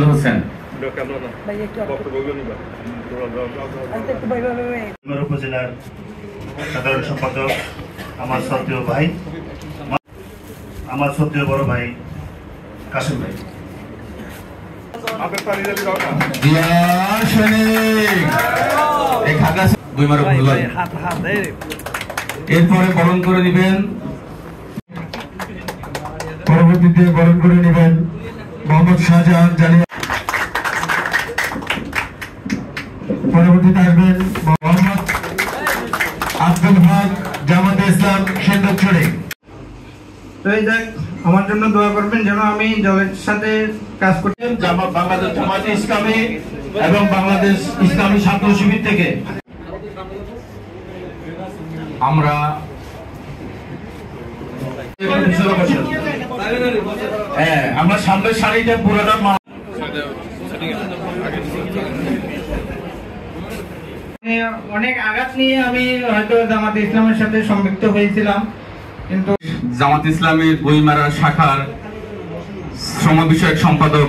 হোসেন উপজেলার সাধারণ সম্পাদক, আমার শ্রদ্ধেয় ভাই, আমার শ্রদ্ধেয় বড় ভাই কাসেম ভাই। এরপরে বরণ করে দিবেন, পরবর্তীতে বরণ করে নেবেন মোহাম্মদ শাহজাহান জালিয়া। পরবর্তীতে আসবেন মোহাম্মদ আব্দুল হক, জামাতে ইসলাম সেন্দরছড়ি। তো এই দেখ, আমার জন্য দোয়া করবেন যেন আমি দলের সাথে কাজ করতে। বাংলাদেশ জামাতে ইসলামী এবং বাংলাদেশ ইসলামী ছাত্র শিবির থেকে আমরা আমরা সামনের সারিটা পুরোটা অনেক আঘাত নিয়ে আমি হয়তো জামাতে ইসলামের সাথে সম্পৃক্ত হয়েছিলাম, কিন্তু জামাত ইসলামের বইমারা শাখার শ্রম বিষয়ক সম্পাদক